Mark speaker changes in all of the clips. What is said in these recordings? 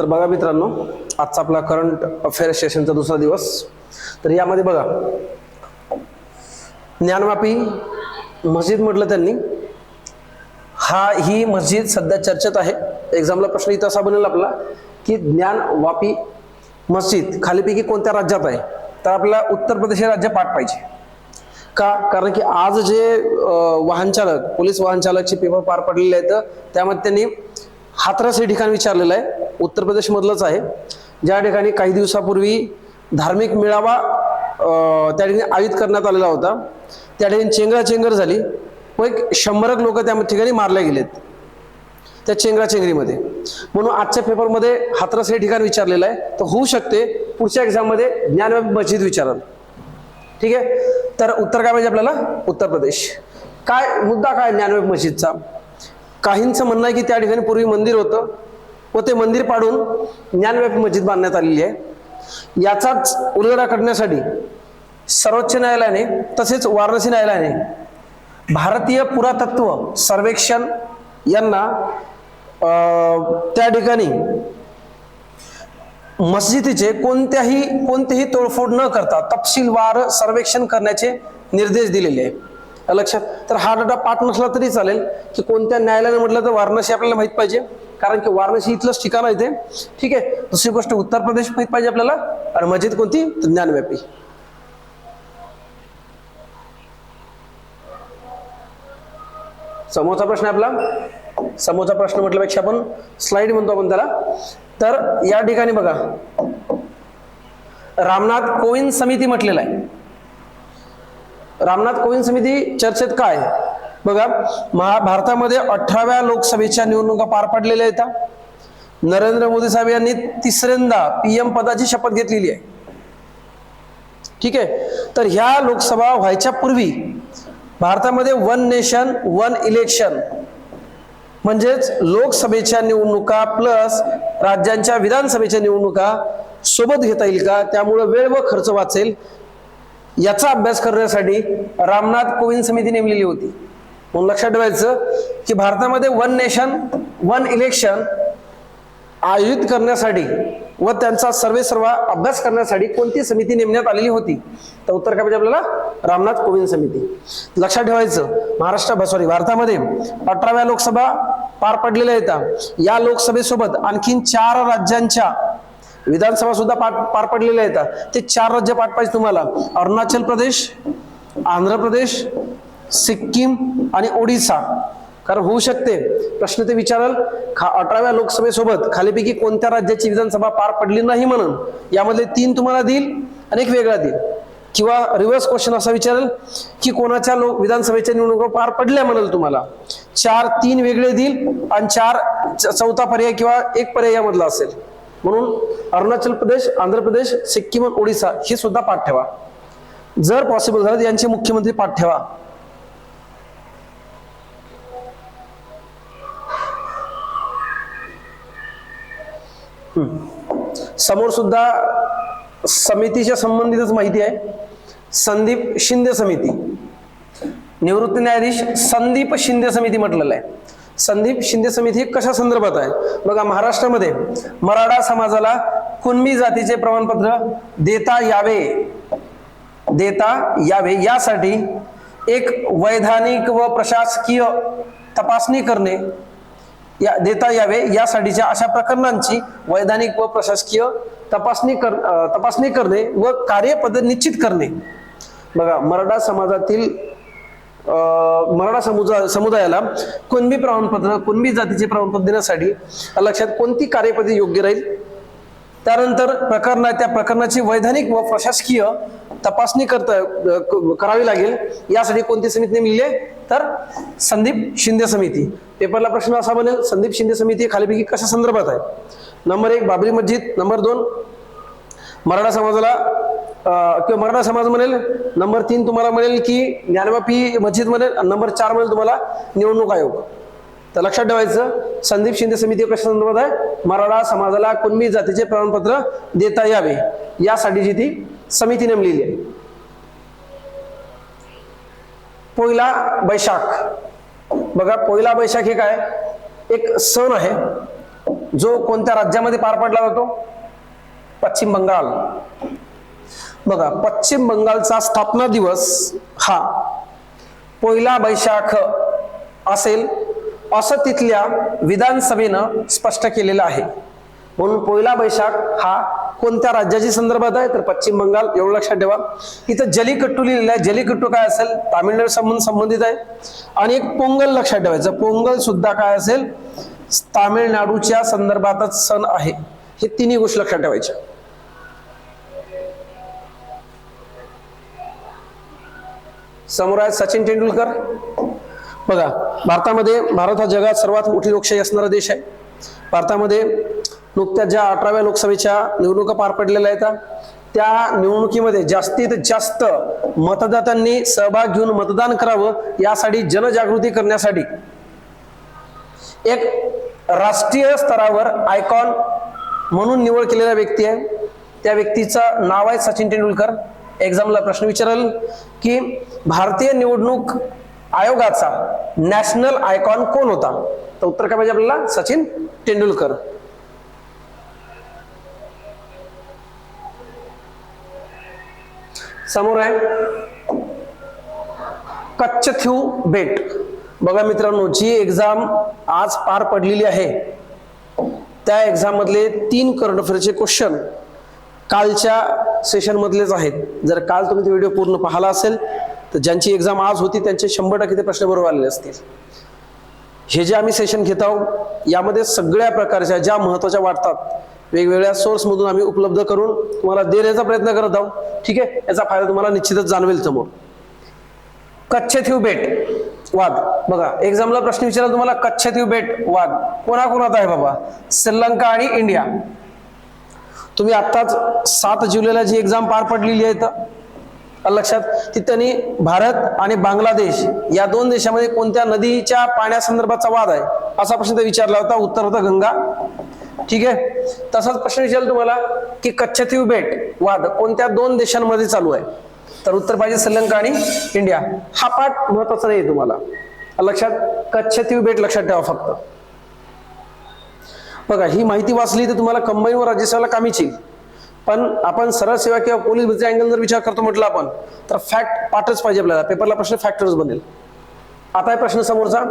Speaker 1: तर बघा मित्रांनो, आजचा आपला करंट अफेअर सेशनचा दुसरा दिवस. तर यामध्ये बघा, ज्ञानवापी मस्जिद म्हटलं त्यांनी. ही मस्जिद सध्या चर्चेत आहे. एक्झामला प्रश्न इथं असा बनेल आपला की ज्ञानवापी मस्जिद खालीपैकी कोणत्या राज्यात आहे. तर आपल्याला उत्तर प्रदेश हे राज्य पाठ पाहिजे. का? कारण की आज जे वाहन चालक, पोलीस वाहन चालकचे पेपर पार पडलेले आहेत, त्यामध्ये त्यांनी हाथरस हे ठिकाण विचारलेलं आहे. उत्तर प्रदेश मधलंच आहे, ज्या ठिकाणी काही दिवसापूर्वी धार्मिक मेळावा त्या ठिकाणी आयोजित करण्यात आलेला होता. त्या ठिकाणी चेंगराचेंगर झाली व 100 लोक त्या ठिकाणी मारले गेलेत त्या चेंगराचेंगरीमध्ये. म्हणून आजच्या पेपरमध्ये हाथरस हे ठिकाण विचारलेलं आहे. तर होऊ शकते पुढच्या एक्झाममध्ये ज्ञानवापी मस्जिद विचारल. ठीक आहे, तर उत्तर काय पाहिजे आपल्याला? उत्तर प्रदेश. काय मुद्दा काय ज्ञानवापी मस्जिदचा? काहींचं म्हणणं आहे की त्या ठिकाणी पूर्वी मंदिर होतं व ते मंदिर पाडून ज्ञानवापी मस्जिद बांधण्यात आलेली आहे. याचाच उलगडा करण्यासाठी सर्वोच्च न्यायालयाने तसेच वाराणसी न्यायालयाने भारतीय पुरातत्व सर्वेक्षण यांना त्या ठिकाणी मस्जिदीचे कोणतेही तोडफोड न करता तपशीलवार सर्वेक्षण करण्याचे निर्देश दिलेले आहे. लक्षात. तर हा डाटा पाठ नसला तरी चालेल की कोणत्या न्यायालयाने म्हटलं तर वाराणसी आपल्याला माहित पाहिजे, कारण की वाराणसी इथलंच ठिकाण आहे ते. ठीक आहे. दुसरी गोष्ट उत्तर प्रदेश माहित पाहिजे आपल्याला. आणि मस्जिद कोणती? ज्ञानवापी. समोरचा प्रश्न आपला, समोरचा प्रश्न म्हटल्यापेक्षा आपण स्लाइड म्हणतो आपण त्याला. तर या ठिकाणी बघा, रामनाथ कोविंद समिती म्हटलेलं आहे. रामनाथ कोविंद समिती चर्चेत काय बघा, भारतामध्ये 18व्या लोकसभेच्या निवडणुका पार पडलेल्या आहेत. नरेंद्र मोदी साहेब यांनी तिसऱ्यांदा पीएम पदाची शपथ घेतलेली आहे. ठीक आहे. तर ह्या लोकसभा व्हायच्या पूर्वी भारतामध्ये 1 नेशन 1 इलेक्शन म्हणजेच लोकसभेच्या निवडणुका प्लस राज्यांच्या विधानसभेच्या निवडणुका सोबत घेता येईल का, त्यामुळे वेळ व खर्च वाचेल, याचा अभ्यास करण्यासाठी रामनाथ कोविंद समिती नेमलेली होती. म्हणून लक्षात ठेवायचं की भारतामध्ये 1 नेशन 1 इलेक्शन आयोजित करण्यासाठी व त्यांचा सर्वेसर्वा अभ्यास करण्यासाठी कोणती समिती नेमण्यात आलेली होती. तर उत्तर काय पाहिजे आपल्याला? रामनाथ कोविंद समिती. लक्षात ठेवायचं भारतामध्ये 18व्या लोकसभा पार पडलेल्या आहेत. या लोकसभेसोबत आणखीन 4 राज्यांच्या विधानसभा सुद्धा पार पडलेल्या आहेत. ते 4 राज्य पाठ पाहिजे तुम्हाला. अरुणाचल प्रदेश, आंध्र प्रदेश, सिक्कीम आणि ओडिसा. कारण होऊ शकते प्रश्न ते विचारल 18व्या लोकसभेसोबत खालीपैकी कोणत्या राज्याची विधानसभा पार पडली नाही म्हणून. यामधले 3 तुम्हाला देईल आणि 1 वेगळा देईल. किंवा रिव्हर्स क्वेश्चन असा विचारेल की कोणाच्या विधानसभेच्या निवडणुका पार पडल्या म्हणाल तुम्हाला. 3 वेगळे देईल आणि 4 पर्याय किंवा 1 पर्याय यामधला असेल. म्हणून अरुणाचल प्रदेश, आंध्र प्रदेश, सिक्कीम आणि ओडिसा हे सुद्धा पाठ ठेवा. जर पॉसिबल झालं यांचे मुख्यमंत्री पाठ ठेवा. समोर सुद्धा समितीच्या संबंधितच माहिती आहे. संदीप शिंदे समिती, निवृत्त न्यायाधीश संदीप शिंदे समिती म्हटलेलं आहे. संदीप शिंदे समिती कशा संदर्भात आहे बघा. महाराष्ट्रामध्ये मराठा समाजाला कुणबी जातीचे प्रमाणपत्र देता यावे यासाठी एक वैधानिक व प्रशासकीय तपासणी करणे देता यावे यासाठीच्या अशा प्रकरणांची वैधानिक व प्रशासकीय तपासणी करणे व कार्यपद्धती निश्चित करणे. बघा, मराठा समुदायाला कुणबी प्रमाणपत्र, कुणबी जातीचे प्रमाणपत्र देण्यासाठी लक्षात कोणती कार्यपद्धती योग्य राहील. त्यानंतर त्या प्रकरणाची वैधानिक व प्रशासकीय तपासणी करावी लागेल. यासाठी कोणती समिती नेमलेली आहे? तर संदीप शिंदे समिती. पेपरला प्रश्न असा बनेल, संदीप शिंदे समिती खालीपैकी कशा संदर्भात आहे? नंबर 1 बाबरी मस्जिद, नंबर 2 मराठा समाजाला किंवा मराठा समाज म्हणेल, नंबर 3 तुम्हाला म्हणेल की ज्ञानवापी मस्जिद म्हणेल, आणि नंबर 4 म्हणेल तुम्हाला निवडणूक आयोग. तर लक्षात ठेवायचं संदीप शिंदे समिती कशा संदर्भात आहे? मराठा समाजाला कुणबी जातीचे प्रमाणपत्र देता यावे यासाठीची ती समिती नेमलेली आहे. पोयला बैशाख बघा, पोयला बैशाख हे काय? एक सण आहे जो कोणत्या राज्यामध्ये पार पडला जातो? पश्चिम बंगाल. बघा, पश्चिम बंगालचा स्थापना दिवस हा 1 वैशाख असेल असं तिथल्या विधानसभेनं स्पष्ट केलेलं आहे. म्हणून 1 वैशाख हा कोणत्या राज्याच्या संदर्भात आहे? तर पश्चिम बंगाल. एवढं लक्षात ठेवा. इथं जलीकट्टू लिहिलेलं आहे. जलीकट्टू काय असेल? तामिळनाडू संबंधित आहे. आणि एक पोंगल लक्षात ठेवायचं. पोंगल सुद्धा काय असेल? तामिळनाडूच्या संदर्भातच सण आहे. हे तिन्ही गोष्टी लक्षात ठेवायच्या. समोर आहे सचिन तेंडुलकर. बघा, भारत हा जगात सर्वात मोठी लोकशाही असणारा देश आहे. भारतामध्ये नुकत्याच ज्या 18व्या लोकसभेच्या निवडणुका पार पडलेल्या आहेत, त्या निवडणुकीमध्ये जास्तीत जास्त मतदारांनी सहभाग घेऊन मतदान करावं यासाठी जनजागृती करण्यासाठी एक राष्ट्रीय स्तरावर आयकॉन म्हणून निवड केलेला व्यक्ती आहे. त्या व्यक्तीचं नाव आहे सचिन तेंडुलकर. एक्झामला प्रश्न विचारल की भारतीय निवडणूक आयोगाचा नॅशनल आयकॉन कोण होता? तर उत्तर काय पाहिजे आपल्याला? सचिन तेंडुलकर. समोर आहे कच्छथ्यू बेट. बघा मित्रांनो, जी एक्झाम आज पार पडलेली आहे त्या एक्झाम मधले 3 करंट अफेअरचे क्वेश्चन कालच्या सेशन मधलेच आहेत. जर काल तुम्ही ते व्हिडिओ पूर्ण पाहिला असेल तर ज्यांची एक्झाम आज होती त्यांचे 100% ते प्रश्न बरोबर आलेले असतील. हे जे आम्ही सेशन घेत आहोत यामध्ये सगळ्या प्रकारच्या ज्या महत्वाच्या वाटतात वेगवेगळ्या सोर्स मधून आम्ही उपलब्ध करून तुम्हाला देण्याचा प्रयत्न करत आहोत. ठीक आहे, याचा फायदा तुम्हाला निश्चितच जाणवेल समोर. कच्छथ्यू बेट वाद. बघा, एक्झामला प्रश्न विचारला तुम्हाला, कच्छथ्यू बेट वाद कोणाकोणात आहे बाबा? श्रीलंका आणि इंडिया. तुम्ही आत्ताच 7 जुलैला जी एक्झाम पार पडलेली आहे तर लक्षात, ती त्यांनी भारत आणि बांगलादेश या 2 देशामध्ये कोणत्या नदीच्या पाण्यासंदर्भाचा वाद आहे असा प्रश्न विचारला होता. उत्तर होतं गंगा. ठीक आहे, तसाच प्रश्न विचारला तुम्हाला की कच्छथ्यू बेट वाद कोणत्या 2 देशांमध्ये चालू आहे? तर उत्तर पाहिजे श्रीलंका आणि इंडिया. हा पाठ महत्वाचा नाही तुम्हाला लक्षात. कच्छथ्यू बेट लक्षात ठेवा फक्त. बघा, ही माहिती वाचली तर तुम्हाला कंबाईन व राज्यसेवेला कामीच येईल. पण आपण सरळ सेवा किंवा पोलीस भरतीचा अँगल जर विचार करतो म्हटलं आपण तर फॅक्ट पाठच पाहिजे आपल्याला. पेपरला प्रश्न फॅक्टर्स बनेल. आता आहे प्रश्न समोरचा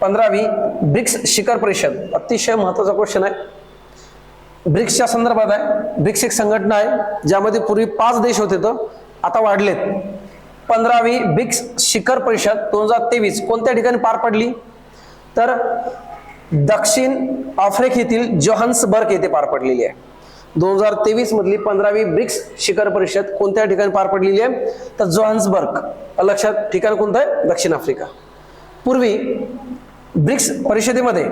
Speaker 1: 15वी ब्रिक्स शिखर परिषद. अतिशय महत्वाचा क्वेश्चन आहे. ब्रिक्सच्या संदर्भात आहे. ब्रिक्स एक संघटना आहे ज्यामध्ये पूर्वी 5 देश होते तर आता वाढलेत. 15वी ब्रिक्स शिखर परिषद 2023 कोणत्या ठिकाणी पार पडली? तर दक्षिण आफ्रिकेतील जोहान्सबर्ग येथे पार पडलेली आहे. 2023 मधली 15वी ब्रिक्स शिखर परिषद कोणत्या ठिकाणी पार पडलेली आहे? तर जोहान्सबर्ग. लक्षात, ठिकाण कोणतं आहे? दक्षिण आफ्रिका. पूर्वी ब्रिक्स परिषदेमध्ये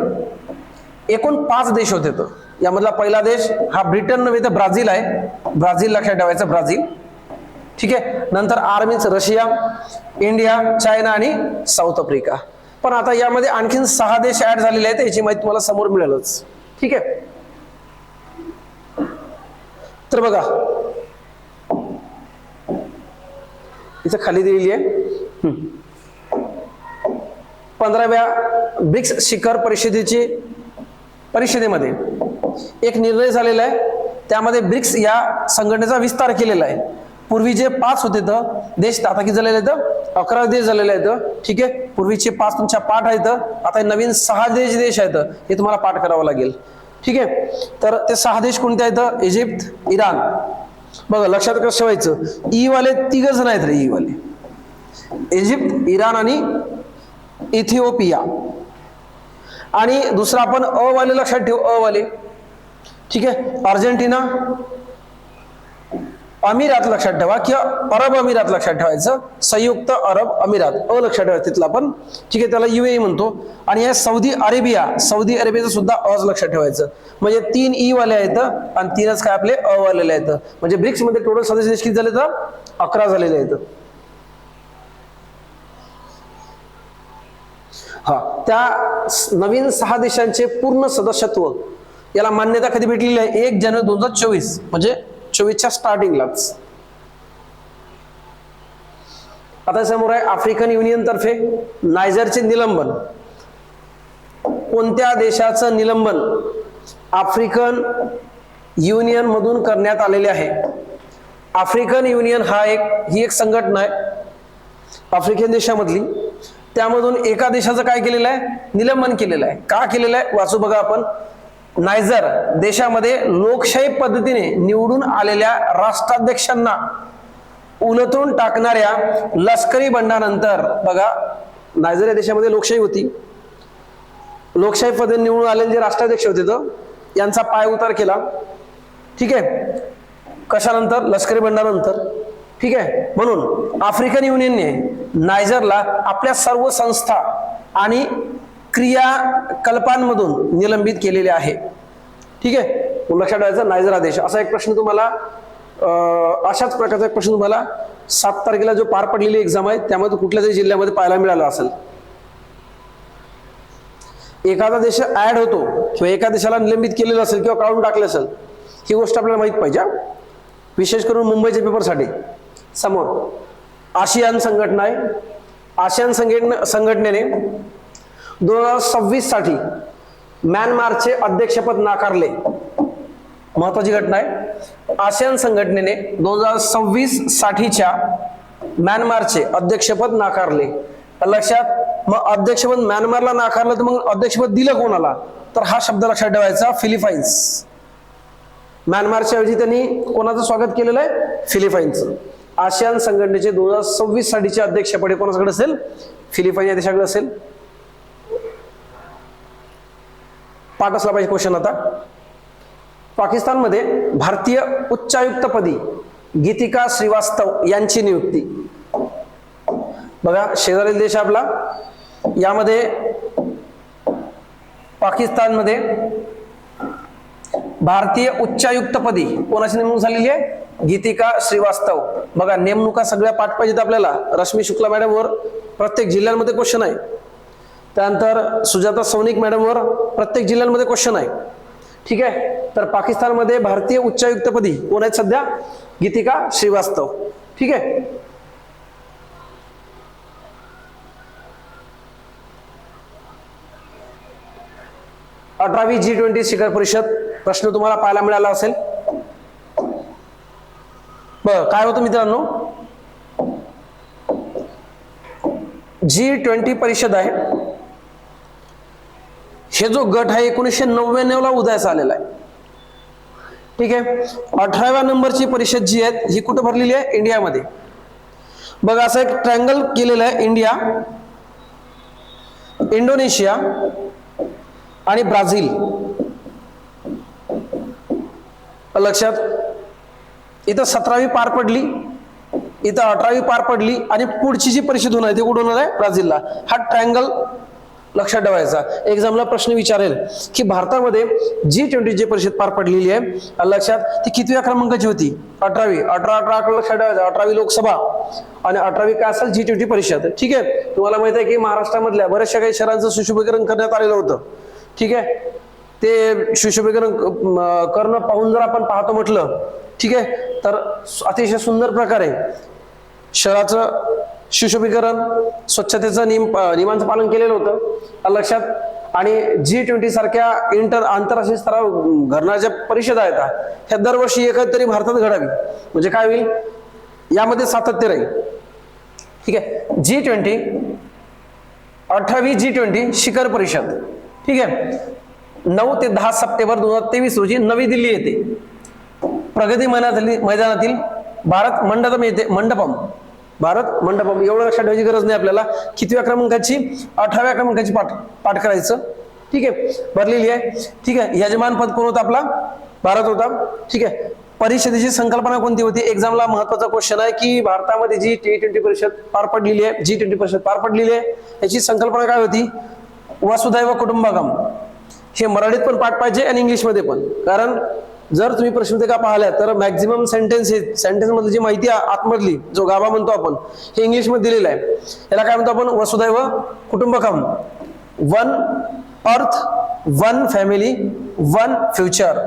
Speaker 1: एकूण 5 देश होते. तर यामधला पहिला देश हा ब्रिटन नव्हे तर ब्राझील आहे. ब्राझील लक्षात ठेवायचं, ब्राझील. ठीक आहे, नंतर R means Russia, India, China आणि साऊथ आफ्रिका. पण आता यामध्ये आणखीन 6 देश ऍड झालेले आहेत. याची माहिती तुम्हाला समोर मिळेलच. ठीक आहे, तर बघा इथं खाली दिलेली आहे 15व्या ब्रिक्स शिखर परिषदेमध्ये एक निर्णय झालेला आहे. त्यामध्ये ब्रिक्स या संघटनेचा विस्तार केलेला आहे. पूर्वी जे 5 होते तर देश आता किती झालेले आहेत? 11 देश झालेले आहेत. ठीक आहे, पूर्वीचे 5 तुमच्या पाठ आहेत. आता नवीन 6 देश आहेत. हे तुम्हाला पाठ करावं लागेल. ठीक आहे, तर ते 6 देश कोणते आहेत? Egypt, Iran. बघा लक्षात कसं ठेवायचं, ई वाले 3 जण आहेत रे. ई वाले इजिप्त, इराण आणि इथिओपिया. आणि दुसरा आपण अ वाले लक्षात ठेवू. अ वाले ठीक आहे, अर्जेंटिना, अमिरात लक्षात ठेवा किंवा अरब अमिरात लक्षात ठेवायचं. संयुक्त अरब अमिरात अ लक्षात ठेवायचं तिथला आपण. ठीक आहे, त्याला UAE म्हणतो. आणि हे सौदी अरेबियाचं सुद्धा अ लक्षात ठेवायचं. म्हणजे 3 ई वाले आहेत आणि 3च काय आपले अ वालेले आहेत. म्हणजे ब्रिक्स मध्ये टोटल सदस्य देश किती झाले तर 11 झालेले आहेत. हा, त्या नवीन 6 देशांचे पूर्ण सदस्यत्व याला मान्यता कधी भेटलेली आहे? 1 जानेवारी 2024 म्हणजे 24च्या स्टार्टिंगलाच. आता समोर आहे आफ्रिकन युनियन तर्फे नायजरचे निलंबन. कोणत्या देशाचं निलंबन आफ्रिकन युनियन मधून करण्यात आलेले आहे? आफ्रिकन युनियन ही एक संघटना आहे आफ्रिकन देशामधली. त्यामधून एका देशाचं काय केलेलं आहे? निलंबन केलेलं आहे. का केलेलं आहे वाचू बघा आपण. नायजर देशामध्ये लोकशाही पद्धतीने निवडून आलेल्या राष्ट्राध्यक्षांना उलटून टाकणाऱ्या लष्करी बंडानंतर, बघा नायजर या देशामध्ये लोकशाही होती, लोकशाही पद्धतीने निवडून आलेले जे राष्ट्राध्यक्ष होते तो यांचा पाय उतार केला. ठीक आहे, कशानंतर? लष्करी बंडानंतर. ठीक आहे, म्हणून आफ्रिकन युनियनने नायजरला आपल्या सर्व संस्था आणि क्रियाकल्पांमधून निलंबित केलेले आहे. ठीक आहे, लक्षात ठेवायचं नायजर आदेश. असा एक प्रश्न तुम्हाला अशाच प्रकारचा एक प्रश्न तुम्हाला 7 तारखेला जो पार पडलेली एक्झाम आहे त्यामध्ये कुठल्या तरी जिल्ह्यामध्ये पाहायला मिळाला असेल. एखादा देश ऍड होतो किंवा एका देशाला निलंबित केलेलं असेल किंवा काढून टाकलं असेल, ही गोष्ट आपल्याला माहित पाहिजे. विशेष करून मुंबईच्या पेपरसाठी. समोर आशियान संघटना आहे. आशियान संघटनेने 2026 साठी म्यानमारचे अध्यक्षपद नाकारले. महत्वाची घटना आहे. आसियान संघटनेने 2026 साठीच्या म्यानमारचे अध्यक्षपद नाकारले. लक्षात. मग अध्यक्षपद म्यानमारला नाकारलं तर मग अध्यक्षपद दिलं कोणाला? तर हा शब्द लक्षात ठेवायचा, फिलिपाईन्स. म्यानमारच्या ऐवजी त्यांनी कोणाचं स्वागत केलेलं आहे? फिलिपाईन्सचं. आसियान संघटनेचे 2026 साठीचे अध्यक्षपद कोणाकडे असेल? फिलिपाईन या देशाकडे असेल. पाठ असला पाहिजे क्वेश्चन. आता पाकिस्तानमध्ये भारतीय उच्चायुक्तपदी गीतिका श्रीवास्तव यांची नियुक्ती. बघा शेजारील देश आपला, यामध्ये पाकिस्तानमध्ये भारतीय उच्चायुक्तपदी कोणाची नेमणूक झालेली आहे? गीतिका श्रीवास्तव. बघा नेमणुका सगळ्या पाठ पाहिजेत आपल्याला. रश्मी शुक्ला मॅडमवर प्रत्येक जिल्ह्यांमध्ये क्वेश्चन आहे. त्यानंतर सुजाता सौनिक मॅडमवर प्रत्येक जिल्ह्यांमध्ये क्वेश्चन आहे. ठीक आहे, तर पाकिस्तानमध्ये भारतीय उच्चायुक्तपदी कोण आहेत सध्या? गीतिका श्रीवास्तव. ठीक आहे, अठरावी G20 शिखर परिषद प्रश्न तुम्हाला पाहायला मिळाला असेल. बरं, काय होतं मित्रांनो, G20 परिषद आहे. हे जो गट आहे 1999 ला उदयास आलेला आहे. ठीक आहे, 18व्या नंबरची परिषद जी आहे ही कुठं भरलेली आहे? इंडियामध्ये. बघा असं एक ट्रायंगल केलेलं आहे. इंडिया, इंडोनेशिया आणि ब्राझील. लक्षात. इथं 17वी पार पडली, इथं 18वी पार पडली आणि पुढची जी परिषद होणार आहे ती कुठं होणार आहे? ब्राझीलला. हा ट्रायंगल लक्षात ठेवायचा. एक्झामला प्रश्न विचारेल की भारतामध्ये G20 जी परिषद पार पडलेली आहे लक्षात, ती कितव्या क्रमांकाची होती? 18वी. 18 लक्षात ठेवायचं. 18वी लोकसभा आणि 18वी काय असेल? G20 परिषद. ठीक आहे, तुम्हाला माहित आहे की महाराष्ट्रामधल्या बऱ्याचशा काही शहरांचं सुशोभीकरण करण्यात आलेलं होतं. ठीक आहे, ते सुशोभीकरण करणं पाहून जर आपण पाहतो म्हटलं, ठीक आहे, तर अतिशय सुंदर प्रकारे शहराचं सुशोभीकरण, स्वच्छतेचं नियमांचं पालन केलेलं होतं लक्षात. आणि G20 सारख्या आंतरराष्ट्रीय स्तरावर घडणाऱ्या परिषदा आहेत ह्या दरवर्षी एकतरी भारतात घडावी. म्हणजे काय होईल? यामध्ये सातत्य राहील. ठीक आहे, G20 18वी G20 शिखर परिषद. ठीक आहे, 9 ते 10 सप्टेंबर 2023 रोजी नवी दिल्ली येथे प्रगती मैदानातील भारत मंडपम एवढं लक्षात ठेवायची गरज नाही आपल्याला. कितव्या क्रमांकाची? 18व्या क्रमांकाची पाठ करायचं. ठीक आहे, भरलेली आहे. ठीक आहे, यजमान पद कोण होता? आपला भारत होता. ठीक आहे, परिषदेची संकल्पना कोणती होती? एक्झामला महत्वाचा क्वेश्चन आहे की भारतामध्ये जी G20 परिषद पार पडलेली आहे, G20 परिषद पार पडलेली आहे, याची संकल्पना काय होती? वसुधैव कुटुंबकम. हे मराठीत पण पाठ पाहिजे आणि इंग्लिशमध्ये पण. कारण जर तुम्ही प्रश्नपत्रिका पाहिल्या तर मॅक्झिमम सेंटेन्स मधली जी माहिती आतमधली जो गाभा म्हणतो आपण, हे इंग्लिश मध्ये दिलेलं आहे. याला काय म्हणतो आपण? वसुधैव कुटुंबकम. 1 अर्थ 1 फॅमिली 1 फ्युचर.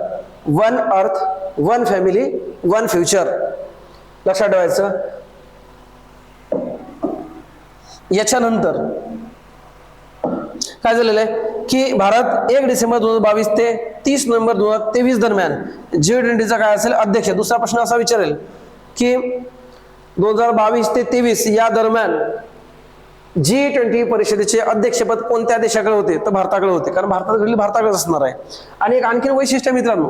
Speaker 1: 1 अर्थ 1 फॅमिली 1 फ्युचर. लक्षात ठेवायचं. याच्यानंतर काय झालेलं आहे की भारत 1 डिसेंबर 2022 ते 30 नोव्हेंबर 2023 दरम्यान G20चा काय असेल अध्यक्ष. दुसरा प्रश्न असा विचारेल की 2022 ते 23 या दरम्यान G20 परिषदेचे अध्यक्षपद कोणत्या देशाकडे होते? तर भारताकडे होते, कारण भारताकडेच असणार आहे. आणि एक आणखीन वैशिष्ट्य मित्रांनो,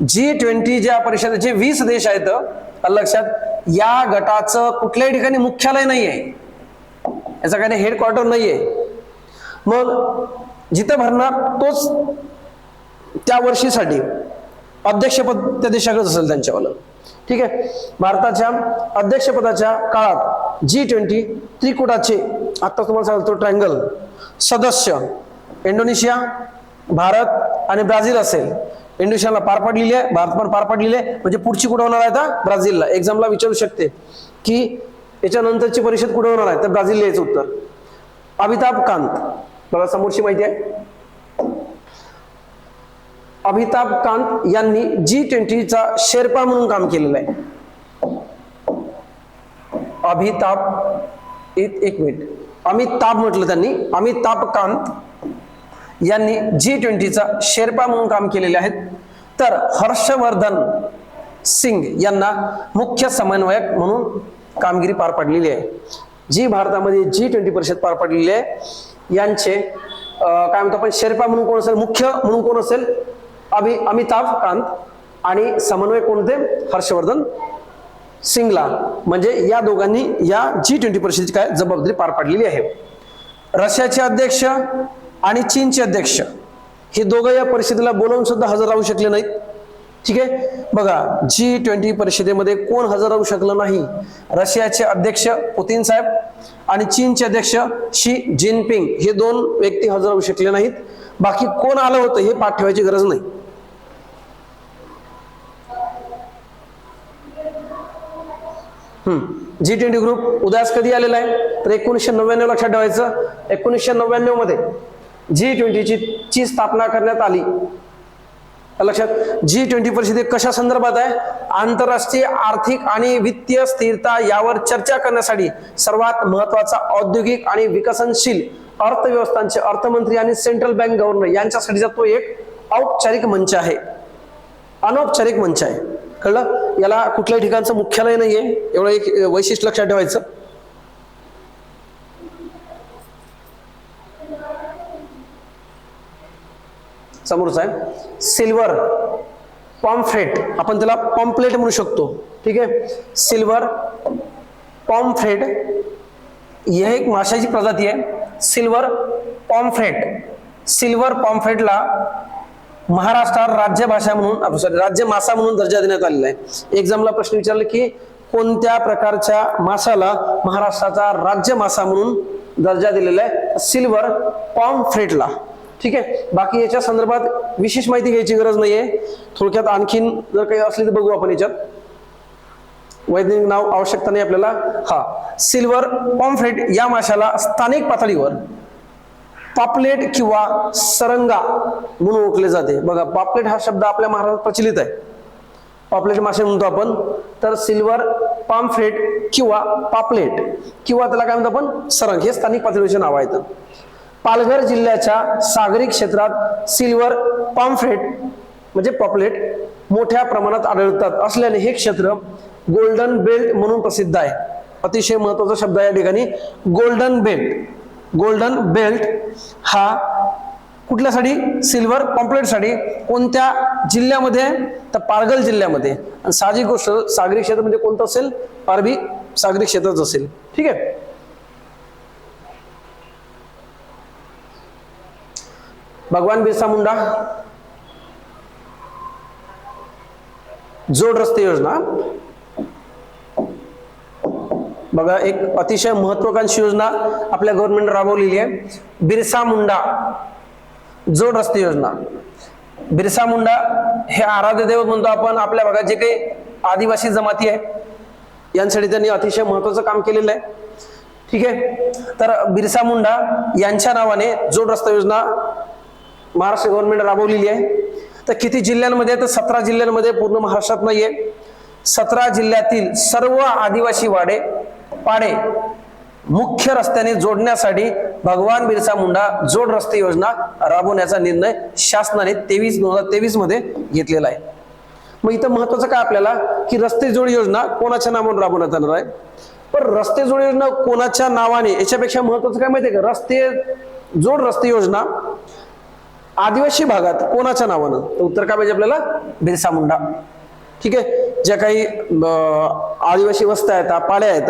Speaker 1: G20 ज्या परिषदेचे 20 देश आहेत लक्षात, या गटाचं कुठल्याही ठिकाणी मुख्यालय नाहीये, याचा काही हेडक्वार्टर नाहीये. मग जिथे भरणार तोच त्या वर्षीसाठी अध्यक्षपद त्या देशाकडे असेल त्यांच्यावालं. ठीक आहे. भारताच्या अध्यक्षपदाच्या काळात G20 त्रिकुटाचे, आता तुम्हाला सांगतो ट्रायंगल, सदस्य इंडोनेशिया, भारत आणि ब्राझील असेल. इंडोनेशियाला पार पडलेली आहे, भारत पण पार पडलेली आहे, म्हणजे पुढची कुठे होणार आहे आता? ब्राझीलला. एक्झामला विचारू शकते की याच्यानंतरची परिषद कुठे होणार आहे, तर ब्राझील यायचं उत्तर. अमिताभ कांत, बघा समोरची माहिती आहे, अमिताभ कांत यांनी G20चा शेर्पा म्हणून काम केलेलं आहे. एक मिनिट, अमिताभ म्हटलं त्यांनी, अमिताभ कांत यांनी G20चा शेर्पा म्हणून काम केलेले आहेत. तर हर्षवर्धन सिंग यांना मुख्य समन्वयक म्हणून कामगिरी पार पाडलेली आहे. जी भारतामध्ये G20 परिषद पार पडलेली आहे यांचे काय म्हणतो आपण, शेर्पा म्हणून कोण असेल, मुख्य म्हणून कोण असेल, अमिताभ कांत, आणि समन्वय कोणते, हर्षवर्धन सिंगला. म्हणजे या दोघांनी या G20 परिषदेची काय जबाबदारी पार पाडलेली आहे. रशियाचे अध्यक्ष आणि चीनचे अध्यक्ष हे दोघं या परिषदेला बोलावून सुद्धा हजर राहू शकले नाहीत. ठीक आहे. बघा G20 परिषदेमध्ये कोण हजर राहू शकलं नाही? रशियाचे अध्यक्ष पुतीन साहेब आणि चीनचे अध्यक्ष शी जिनपिंग हे 2 व्यक्ती हजर राहू शकले नाहीत. बाकी कोण आलं होतं हे पाठ ठेवायची गरज नाही. G20 ग्रुप उदयास कधी आलेला आहे? तर 1999 लक्षात ठेवायचं. 1999 मध्ये G20ची स्थापना करण्यात आली. लक्षात. G20 परिषद कशा संदर्भात आहे? आंतरराष्ट्रीय आर्थिक आणि वित्तीय स्थिरता यावर चर्चा करण्यासाठी सर्वात महत्वाचा औद्योगिक आणि विकसनशील अर्थव्यवस्थांचे अर्थमंत्री आणि सेंट्रल बँक गव्हर्नर यांच्यासाठीचा तो एक औपचारिक मंच आहे, अनौपचारिक मंच आहे. कळलं? याला कुठल्याही ठिकाणचं मुख्यालय नाहीये, एवढं एक वैशिष्ट्य लक्षात ठेवायचं. समोरच आहे सिल्वर पॉम्फ्रेट, आपण त्याला पॉम्पलेट म्हणू शकतो. ठीक आहे. सिल्वर पॉम्फ्रेट ही एक माशाची प्रजाती आहे. सिल्वर पॉम्फ्रेट, सिल्वर पॉम्फ्रेटला महाराष्ट्रात राज्यभाषा म्हणून राज्य मासा म्हणून दर्जा देण्यात आलेला आहे. एक्झामला प्रश्न विचारले की कोणत्या प्रकारच्या माशाला महाराष्ट्राचा राज्य मासा म्हणून दर्जा दिलेला आहे? सिल्वर पॉम्फ्रेटला. ठीक आहे. बाकी याच्या संदर्भात विशेष माहिती घ्यायची गरज नाहीये. थोडक्यात आणखीन जर काही असली तर बघू आपण. याच्यात वैज्ञानिक नाव आवश्यकता नाही आपल्याला. हा, सिल्वर पॉम्फ्रेट या माशाला स्थानिक पातळीवर पापलेट किंवा सरंगा म्हणून ओळखले जाते. बघा, पापलेट हा शब्द आपल्या महाराष्ट्रात प्रचलित आहे. पापलेट मासे म्हणतो आपण. तर सिल्वर पॉम्फ्रेट किंवा पापलेट किंवा त्याला काय म्हणतो आपण, सरंग, हे स्थानिक पातळीवरचे नाव आहेत. पालघर जिल्ह्याच्या सागरी क्षेत्रात सिल्वर पॉम्फ्रेट म्हणजे पॉपलेट मोठ्या प्रमाणात आढळतात असल्याने हे क्षेत्र गोल्डन बेल्ट म्हणून प्रसिद्ध आहे. अतिशय महत्वाचा शब्द आहे या ठिकाणी, गोल्डन बेल्ट. गोल्डन बेल्ट हा कुठल्यासाठी? सिल्वर पॉम्प्लेटसाठी. कोणत्या जिल्ह्यामध्ये? तर पालघर जिल्ह्यामध्ये. आणि साहजिक गोष्ट, सागरी क्षेत्र म्हणजे कोणतं असेल? अरबी सागरी क्षेत्रच असेल. ठीक आहे. भगवान बिरसा मुंडा जोड रस्ते योजना, बघा एक अतिशय महत्वाकांक्षी योजना आपल्या गव्हर्नमेंट राबवलेली आहे. बिरसा मुंडा जोड रस्ते योजना. बिरसा मुंडा हे आराध्य दैवत म्हणतो आपण आपल्या भागात जे काही आदिवासी जमाती आहे यांसाठी त्यांनी अतिशय महत्वाचं काम केलेलं आहे. ठीक आहे. तर बिरसा मुंडा यांच्या नावाने जोड रस्ता योजना महाराष्ट्र गव्हर्नमेंट राबवलेली आहे. तर किती जिल्ह्यांमध्ये? तर 17 जिल्ह्यांमध्ये, पूर्ण महाराष्ट्रात नाहीये. 17 जिल्ह्यातील सर्व आदिवासी वाडे, पाडे मुख्य रस्त्याने जोडण्यासाठी भगवान बिरसा मुंडा जोड रस्ते योजना राबवण्याचा निर्णय शासनाने 2023 मध्ये घेतलेला आहे. मग इथं महत्वाचं काय आपल्याला की रस्ते जोड योजना कोणाच्या नावाने राबवण्यात येणार आहे. पण रस्ते जोड योजना कोणाच्या नावाने याच्यापेक्षा महत्वाचं काय माहितीये का, रस्ते योजना आदिवासी भागात कोणाच्या नावानं, तर उत्तर काय पाहिजे आपल्याला, बिरसा मुंडा. ठीक आहे. ज्या काही आदिवासी वस्त्या आहेत, पाड्या आहेत,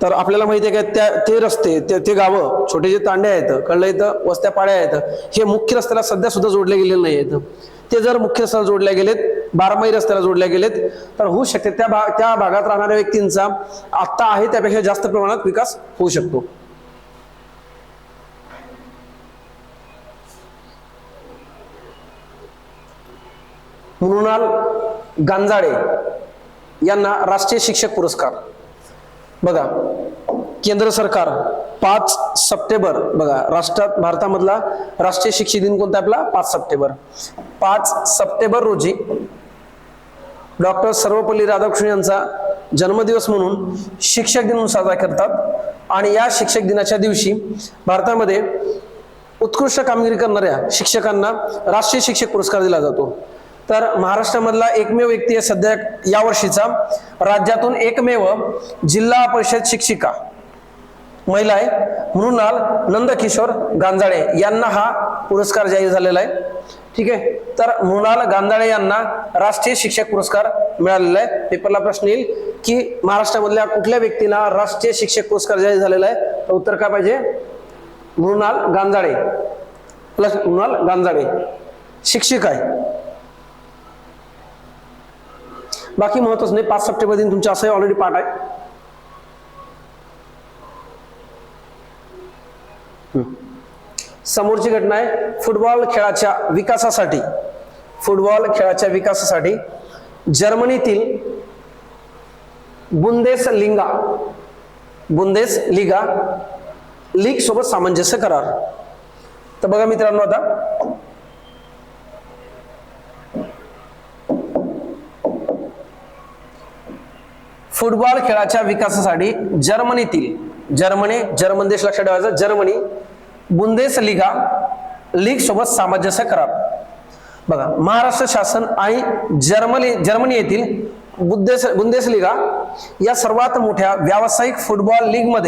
Speaker 1: तर आपल्याला माहिती आहे का ते रस्ते ते गावं छोटे जे तांडे आहेत, कळलं इथं वस्त्या पाड्या आहेत, हे मुख्य रस्त्याला सध्या सुद्धा जोडले गेलेले नाही आहेत. ते जर मुख्य रस्त्याला जोडल्या गेलेत, 12 रस्त्याला जोडल्या गेलेत, तर होऊ शकते त्या भागात राहणाऱ्या व्यक्तींचा आता आहे त्यापेक्षा जास्त प्रमाणात विकास होऊ शकतो. मृणाल गांजाडे यांना राष्ट्रीय शिक्षक पुरस्कार. बघा, केंद्र सरकार 5 सप्टेंबर, बघा भारतामधला राष्ट्रीय शिक्षक दिन कोणता आपला, 5 सप्टेंबर. 5 सप्टेंबर रोजी डॉक्टर सर्वपल्ली राधाकृष्णन यांचा जन्मदिवस म्हणून शिक्षक दिन साजरा करतात. आणि या शिक्षक दिनाच्या दिवशी भारतामध्ये उत्कृष्ट कामगिरी करणाऱ्या शिक्षकांना राष्ट्रीय शिक्षक पुरस्कार दिला जातो. तर महाराष्ट्रामधला एकमेव व्यक्ती आहे सध्या या वर्षीचा, राज्यातून एकमेव जिल्हा परिषद शिक्षिका महिला आहे, मृणाल नंदकिशोर गांजाडे यांना हा पुरस्कार जाहीर झालेला आहे. ठीक आहे. तर मृणाल गांजाडे यांना राष्ट्रीय शिक्षक पुरस्कार मिळालेला आहे. पेपरला प्रश्न येईल की महाराष्ट्रामधल्या कुठल्या व्यक्तीला राष्ट्रीय शिक्षक पुरस्कार जाहीर झालेला आहे, तर उत्तर काय पाहिजे, मृणाल गांजाडे. मृणाल गांजाडे शिक्षिका आहे. बाकी महत्वाचं नाही, 5 सप्टेंबर दिन तुमच्या असंही ऑलरेडी पाठ आहे. समोरची घटना आहे फुटबॉल खेळाच्या विकासासाठी जर्मनीतील बुंदेसलिगा लीग सोबत सामंजस्य करार. तर बघा मित्रांनो, आता फुटबॉल खेळाच्या विकासासाठी जर्मन देश लक्षात ठेवायचा, जर्मनी बुंदेसलिगा लीग सोबत सामंजस्य करार. बघा, महाराष्ट्र शासन आणि जर्मनी येथील बुंदेसलिगा या सर्वात मोठ्या व्यावसायिक फुटबॉल लीग मध्ये